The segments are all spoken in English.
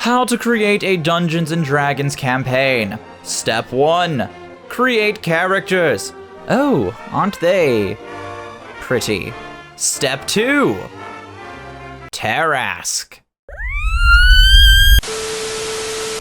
How to create a Dungeons & Dragons campaign. Step 1. Create characters. Oh, aren't they pretty? Step 2. Tarask.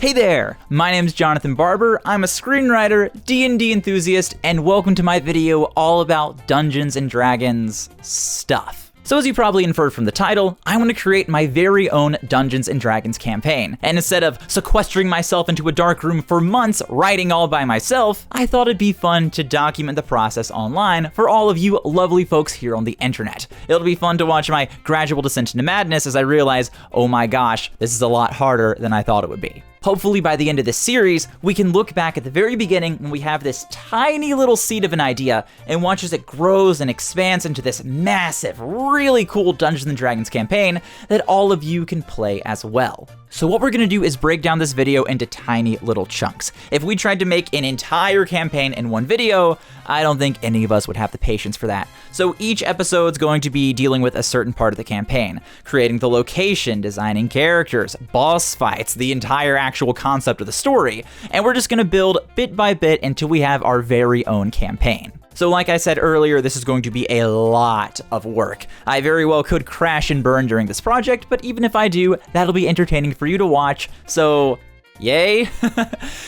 Hey there, my name's Jonathan Barber, I'm a screenwriter, D&D enthusiast, and welcome to my video all about Dungeons & Dragons stuff. So as you probably inferred from the title, I want to create my very own Dungeons & Dragons campaign. And instead of sequestering myself into a dark room for months writing all by myself, I thought it'd be fun to document the process online for all of you lovely folks here on the internet. It'll be fun to watch my gradual descent into madness as I realize, oh my gosh, this is a lot harder than I thought it would be. Hopefully by the end of this series, we can look back at the very beginning when we have this tiny little seed of an idea and watch as it grows and expands into this massive, really cool Dungeons & Dragons campaign that all of you can play as well. So what we're gonna do is break down this video into tiny little chunks. If we tried to make an entire campaign in one video, I don't think any of us would have the patience for that. So each episode's going to be dealing with a certain part of the campaign, creating the location, designing characters, boss fights, the entire actual concept of the story, and we're just gonna build bit by bit until we have our very own campaign. So like I said earlier, this is going to be a lot of work. I very well could crash and burn during this project, but even if I do, that'll be entertaining for you to watch, so yay.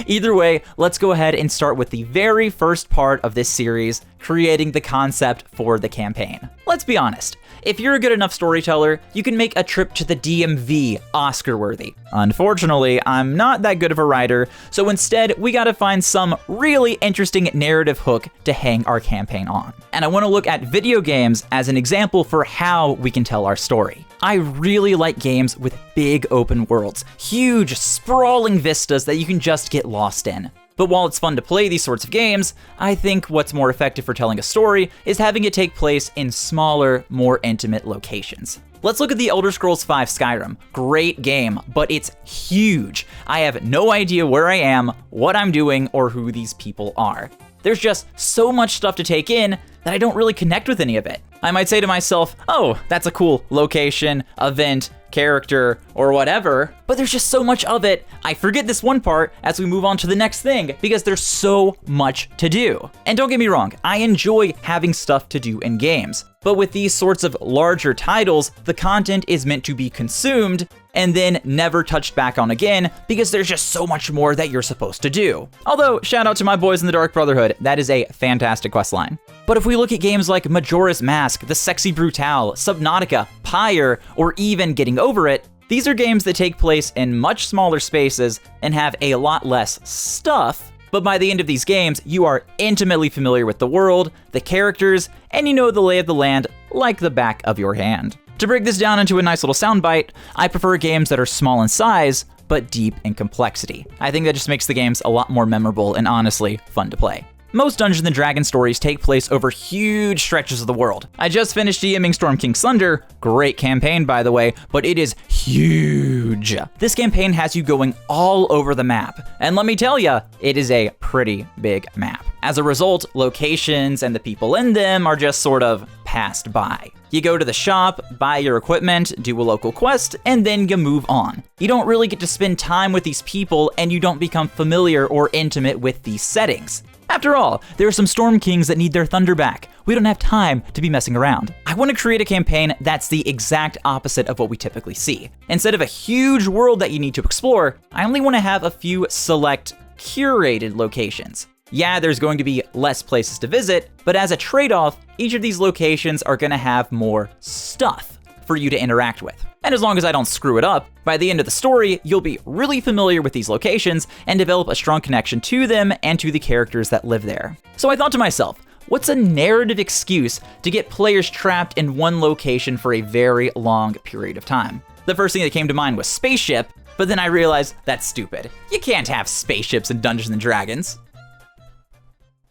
Either way, let's go ahead and start with the very first part of this series, creating the concept for the campaign. Let's be honest, if you're a good enough storyteller, you can make a trip to the DMV Oscar-worthy. Unfortunately, I'm not that good of a writer, so instead we gotta find some really interesting narrative hook to hang our campaign on. And I wanna look at video games as an example for how we can tell our story. I really like games with big open worlds, huge, sprawling vistas that you can just get lost in. But while it's fun to play these sorts of games, I think what's more effective for telling a story is having it take place in smaller, more intimate locations. Let's look at the Elder Scrolls V Skyrim. Great game, but it's huge. I have no idea where I am, what I'm doing, or who these people are. There's just so much stuff to take in that I don't really connect with any of it. I might say to myself, oh, that's a cool location, event, character, or whatever, but there's just so much of it, I forget this one part as we move on to the next thing because there's so much to do. And don't get me wrong, I enjoy having stuff to do in games, but with these sorts of larger titles, the content is meant to be consumed and then never touched back on again because there's just so much more that you're supposed to do. Although, shout out to my boys in the Dark Brotherhood, that is a fantastic questline. But if we look at games like Majora's Mask, The Sexy Brutale, Subnautica, Pyre, or even Getting Over It, these are games that take place in much smaller spaces and have a lot less stuff, but by the end of these games, you are intimately familiar with the world, the characters, and you know the lay of the land like the back of your hand. To break this down into a nice little soundbite, I prefer games that are small in size, but deep in complexity. I think that just makes the games a lot more memorable and honestly fun to play. Most Dungeons & Dragons stories take place over huge stretches of the world. I just finished DMing Storm King's Thunder, great campaign by the way, but it is huge. This campaign has you going all over the map, and let me tell you, it is a pretty big map. As a result, locations and the people in them are just sort of passed by. You go to the shop, buy your equipment, do a local quest, and then you move on. You don't really get to spend time with these people, and you don't become familiar or intimate with these settings. After all, there are some Storm Kings that need their thunder back. We don't have time to be messing around. I want to create a campaign that's the exact opposite of what we typically see. Instead of a huge world that you need to explore, I only want to have a few select, curated locations. Yeah, there's going to be less places to visit, but as a trade-off, each of these locations are going to have more stuff for you to interact with. And as long as I don't screw it up, by the end of the story, you'll be really familiar with these locations and develop a strong connection to them and to the characters that live there. So I thought to myself, what's a narrative excuse to get players trapped in one location for a very long period of time? The first thing that came to mind was spaceship, but then I realized that's stupid. You can't have spaceships in Dungeons & Dragons.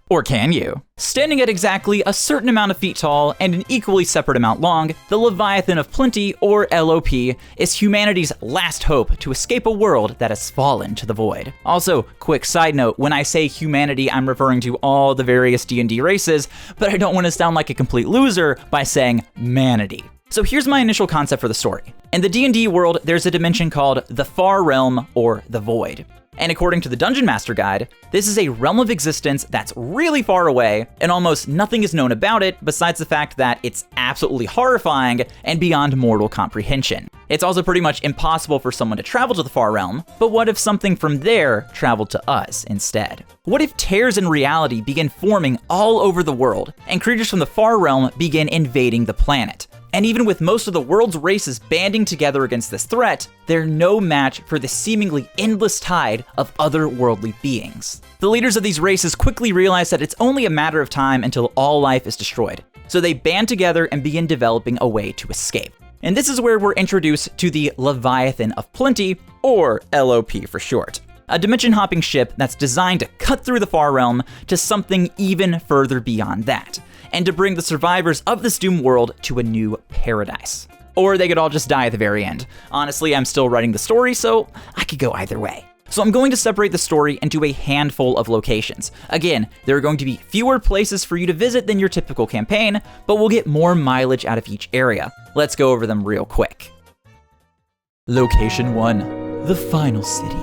Or can you? Standing at exactly a certain amount of feet tall and an equally separate amount long, the Leviathan of Plenty, or LOP, is humanity's last hope to escape a world that has fallen to the void. Also, quick side note, when I say humanity, I'm referring to all the various D&D races, but I don't want to sound like a complete loser by saying manity. So here's my initial concept for the story. In the D&D world, there's a dimension called the Far Realm, or the Void. And according to the Dungeon Master Guide, this is a realm of existence that's really far away, and almost nothing is known about it besides the fact that it's absolutely horrifying and beyond mortal comprehension. It's also pretty much impossible for someone to travel to the Far Realm, but what if something from there traveled to us instead? What if tears in reality begin forming all over the world, and creatures from the Far Realm begin invading the planet? And even with most of the world's races banding together against this threat, they're no match for the seemingly endless tide of otherworldly beings. The leaders of these races quickly realize that it's only a matter of time until all life is destroyed, so they band together and begin developing a way to escape. And this is where we're introduced to the Leviathan of Plenty, or LOP for short. A dimension-hopping ship that's designed to cut through the Far Realm to something even further beyond that, and to bring the survivors of this doomed world to a new paradise. Or they could all just die at the very end. Honestly, I'm still writing the story, so I could go either way. So I'm going to separate the story into a handful of locations. Again, there are going to be fewer places for you to visit than your typical campaign, but we'll get more mileage out of each area. Let's go over them real quick. Location 1, the Final City.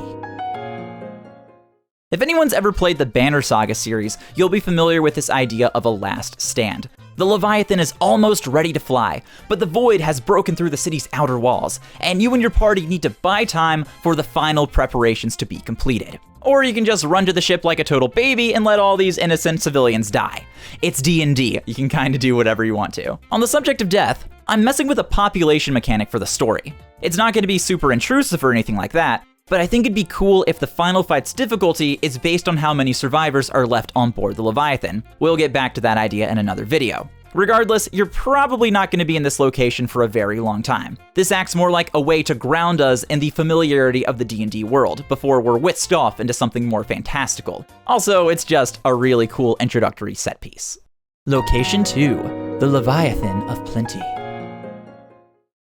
If anyone's ever played the Banner Saga series, you'll be familiar with this idea of a last stand. The Leviathan is almost ready to fly, but the Void has broken through the city's outer walls, and you and your party need to buy time for the final preparations to be completed. Or you can just run to the ship like a total baby and let all these innocent civilians die. It's D&D, you can kinda do whatever you want to. On the subject of death, I'm messing with a population mechanic for the story. It's not gonna be super intrusive or anything like that, but I think it'd be cool if the final fight's difficulty is based on how many survivors are left on board the Leviathan. We'll get back to that idea in another video. Regardless, you're probably not going to be in this location for a very long time. This acts more like a way to ground us in the familiarity of the D&D world before we're whisked off into something more fantastical. Also, it's just a really cool introductory set piece. Location 2, the Leviathan of Plenty.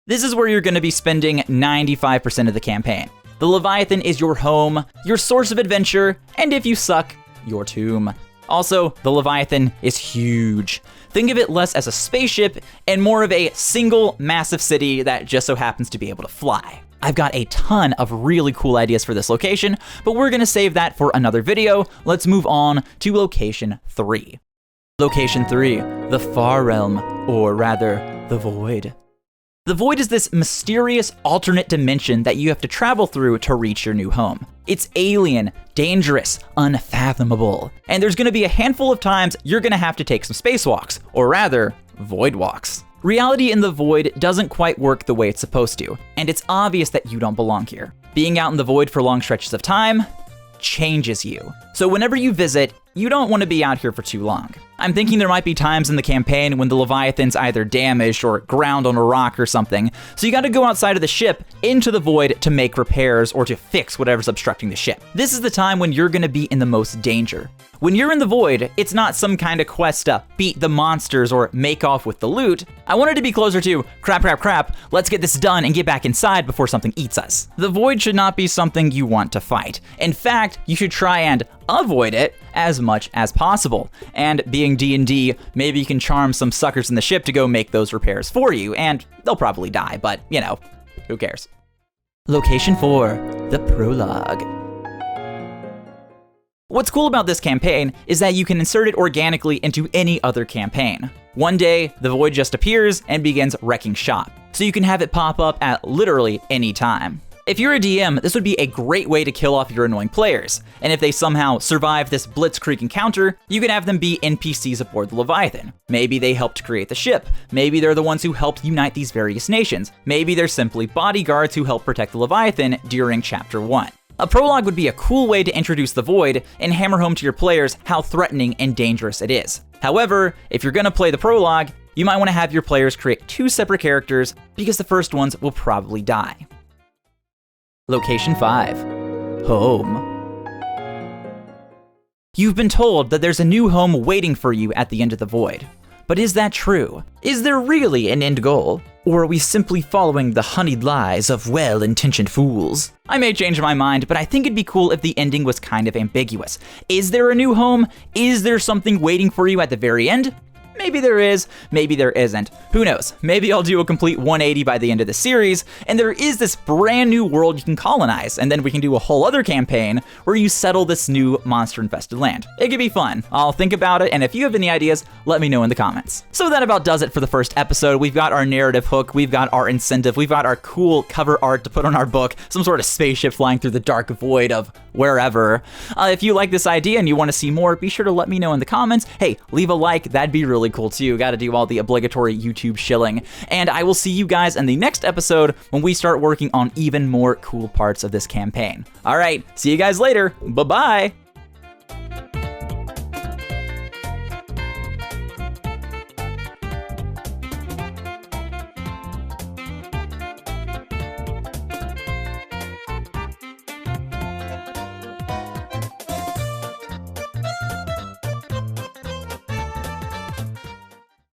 This is where you're going to be spending 95% of the campaign. The Leviathan is your home, your source of adventure, and if you suck, your tomb. Also, the Leviathan is huge. Think of it less as a spaceship and more of a single massive city that just so happens to be able to fly. I've got a ton of really cool ideas for this location, but we're gonna save that for another video. Let's move on to location 3. Location 3, the Far Realm, or rather, the Void. The Void is this mysterious alternate dimension that you have to travel through to reach your new home. It's alien, dangerous, unfathomable, and there's gonna be a handful of times you're gonna have to take some spacewalks, or rather, void walks. Reality in the Void doesn't quite work the way it's supposed to, and it's obvious that you don't belong here. Being out in the Void for long stretches of time changes you. So whenever you visit, you don't want to be out here for too long. I'm thinking there might be times in the campaign when the Leviathan's either damaged or ground on a rock or something, so you gotta go outside of the ship into the Void to make repairs or to fix whatever's obstructing the ship. This is the time when you're gonna be in the most danger. When you're in the Void, it's not some kind of quest to beat the monsters or make off with the loot. I want it to be closer to crap, let's get this done and get back inside before something eats us. The Void should not be something you want to fight. In fact, you should try and avoid it as much as possible. And being D&D, maybe you can charm some suckers in the ship to go make those repairs for you, and they'll probably die, but you know, who cares? Location 4, the Prologue. What's cool about this campaign is that you can insert it organically into any other campaign. One day, the Void just appears and begins wrecking shop, so you can have it pop up at literally any time. If you're a DM, this would be a great way to kill off your annoying players, and if they somehow survive this blitzkrieg encounter, you can have them be NPCs aboard the Leviathan. Maybe they helped create the ship, maybe they're the ones who helped unite these various nations, maybe they're simply bodyguards who helped protect the Leviathan during Chapter 1. A prologue would be a cool way to introduce the Void and hammer home to your players how threatening and dangerous it is. However, if you're gonna play the prologue, you might want to have your players create 2 separate characters because the first ones will probably die. Location 5, home. You've been told that there's a new home waiting for you at the end of the Void. But is that true? Is there really an end goal? Or are we simply following the honeyed lies of well-intentioned fools? I may change my mind, but I think it'd be cool if the ending was kind of ambiguous. Is there a new home? Is there something waiting for you at the very end? Maybe there is, maybe there isn't. Who knows? Maybe I'll do a complete 180 by the end of the series, and there is this brand new world you can colonize, and then we can do a whole other campaign where you settle this new monster-infested land. It could be fun. I'll think about it, and if you have any ideas, let me know in the comments. So that about does it for the first episode. We've got our narrative hook, we've got our incentive, we've got our cool cover art to put on our book, some sort of spaceship flying through the dark void of wherever. If you like this idea and you want to see more, be sure to let me know in the comments. Hey, leave a like, that'd be really cool too. Gotta do all the obligatory YouTube shilling. And I will see you guys in the next episode when we start working on even more cool parts of this campaign. All right, see you guys later. Bye-bye.